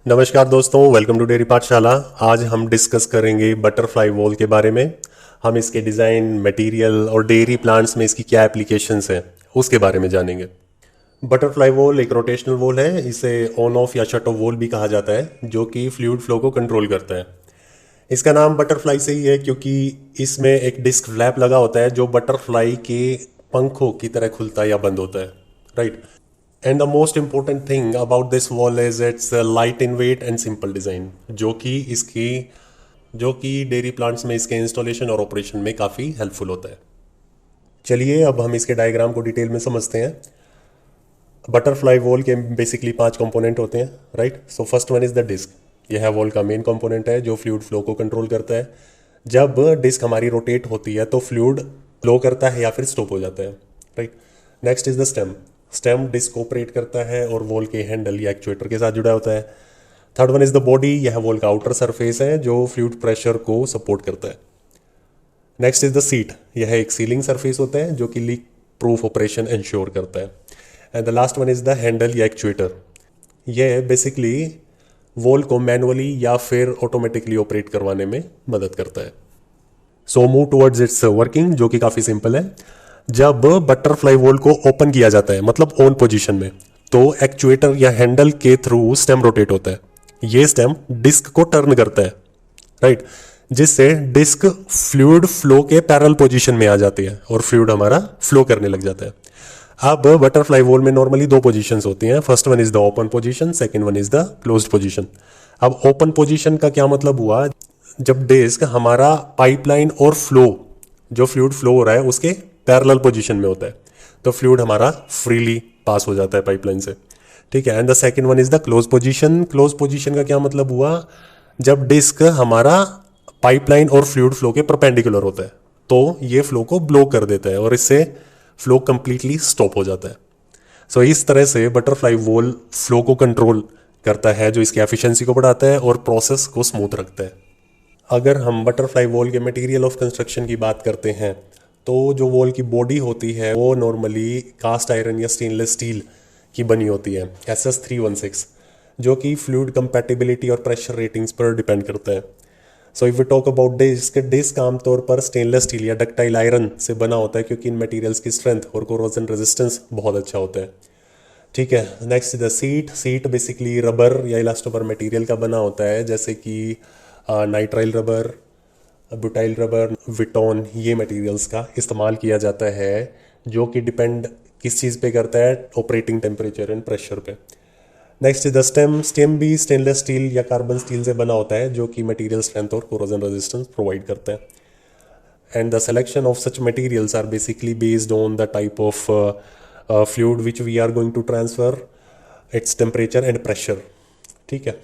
नमस्कार दोस्तों, welcome to dairy पाठशाला। आज हम डिस्कस करेंगे बटरफ्लाई वॉल के बारे में। हम इसके डिज़ाइन, मटेरियल और डेयरी प्लांट्स में इसकी क्या एप्लीकेशंस हैं उसके बारे में जानेंगे। बटरफ्लाई वॉल एक रोटेशनल वॉल है। इसे ऑन ऑफ या शट ऑफ वॉल भी कहा जाता है, जो कि फ्लूइड फ्लो को कंट्रोल करता है। इसका नाम बटरफ्लाई से ही है क्योंकि इसमें एक डिस्क फ्लैप लगा होता है जो बटरफ्लाई के पंखों की तरह खुलता है या बंद होता है, right. And the most important thing about this valve is its light in weight and simple design, जो कि डेयरी प्लांट्स में इसके इंस्टॉलेशन और ऑपरेशन में काफ़ी हेल्पफुल होता है। चलिए अब हम इसके डायग्राम को डिटेल में समझते हैं। बटरफ्लाई वॉल के बेसिकली 5 कंपोनेंट होते हैं, राइट। So first one is the disc. यह वॉल का मेन कंपोनेंट है जो फ्लूइड फ्लो को कंट्रोल करता है। जब डिस्क हमारी रोटेट होती है तो फ्लूइड फ्लो करता है या फिर स्टॉप हो जाता है, right. Next is the stem. Stem disc को ऑपरेट करता है और वॉल के हैंडल या एक्चुएटर के साथ जुड़ा होता है। Third one is the body. यह वॉल का आउटर सरफेस है जो फ्लूइड प्रेशर को सपोर्ट करता है। Next is the seat. यह एक सीलिंग सरफेस होता है जो कि लीक प्रूफ ऑपरेशन इंश्योर करता है। And the last one is the handle या एक्चुएटर। यह बेसिकली वॉल को मैनुअली या फिर ऑटोमेटिकली ऑपरेट करवाने में मदद करता है। So move towards it's working, जो कि काफ़ी सिंपल है। जब बटरफ्लाई वॉल को ओपन किया जाता है, मतलब ऑन पोजीशन में, तो एक्चुएटर या हैंडल के थ्रू स्टेम रोटेट होता है। ये स्टेम डिस्क को टर्न करता है, राइट, जिससे डिस्क फ्लूइड फ्लो के पैरेलल पोजीशन में आ जाती है और फ्लूइड हमारा फ्लो करने लग जाता है। अब बटरफ्लाई वॉल में नॉर्मली 2 पोजीशंस होती हैं। First one is the open position, second one is the closed position. अब ओपन पोजीशन का क्या मतलब हुआ? जब डिस्क हमारा पाइपलाइन और फ्लो, जो फ्लूइड फ्लो हो रहा है, उसके पैरेलल पोजीशन में होता है, तो फ्लूइड हमारा फ्रीली पास हो जाता है पाइपलाइन से, ठीक है। And the second one is the close position. Close position का क्या मतलब हुआ? जब डिस्क हमारा पाइपलाइन और फ्लूइड फ्लो के परपेंडिकुलर होता है, तो ये फ्लो को ब्लॉक कर देता है और इससे फ्लो कंप्लीटली स्टॉप हो जाता है। सो इस तरह से बटरफ्लाई वॉल फ्लो को कंट्रोल करता है, जो इसकी एफिशिएंसी को बढ़ाता है और प्रोसेस को स्मूथ रखता है। अगर हम बटरफ्लाई वॉल के मटेरियल ऑफ कंस्ट्रक्शन की बात करते हैं, तो जो वॉल की बॉडी होती है वो नॉर्मली कास्ट आयरन या स्टेनलेस स्टील की बनी होती है, SS316, जो कि फ्लूइड कंपैटिबिलिटी और प्रेशर रेटिंग्स पर डिपेंड करता है। So if we talk about disc आमतौर पर स्टेनलेस स्टील या डक्टाइल आयरन से बना होता है क्योंकि इन मटेरियल्स की स्ट्रेंथ और कोरोजन रेजिस्टेंस बहुत अच्छा होता है, ठीक है। Next the seat. Seat basically rubber या इलास्टोपर मटेरियल का बना होता है, जैसे कि nitrile rubber, butyl rubber, Vuitton, ये मटेरियल्स का इस्तेमाल किया जाता है, जो कि डिपेंड किस चीज़ पे करता है? ऑपरेटिंग टेम्परेचर एंड प्रेशर पे। Next is the stem. Stem भी स्टेनलेस स्टील या कार्बन स्टील से बना होता है, जो कि मटेरियल स्ट्रेंथ और कोरोजन रेजिस्टेंस प्रोवाइड करता है। And the selection of such materials are basically based on the type of fluid which we are going to transfer, its temperature and pressure, ठीक है।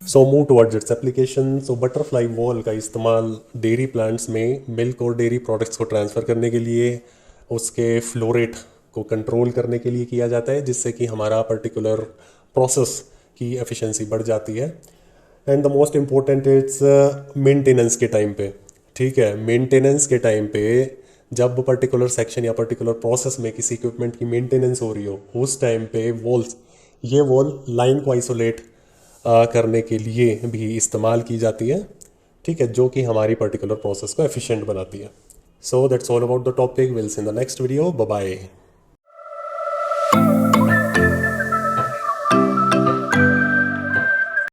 So move towards its application. So butterfly valve का इस्तेमाल dairy plants में milk और dairy products को transfer करने के लिए, उसके फ्लो रेट को कंट्रोल करने के लिए किया जाता है, जिससे कि हमारा पर्टिकुलर प्रोसेस की एफिशिएंसी बढ़ जाती है। And the most important it's maintenance के टाइम पे, ठीक है। मेंटेनेंस के टाइम पे जब पर्टिकुलर सेक्शन या पर्टिकुलर प्रोसेस में किसी इक्विपमेंट की मेंटेनेंस हो रही हो, उस टाइम पे ये वॉल लाइन को आइसोलेट करने के लिए भी इस्तेमाल की जाती है, ठीक है, जो कि हमारी पर्टिकुलर प्रोसेस को एफिशिएंट बनाती है। So that's all about the topic. Will see in the next video. Bye bye.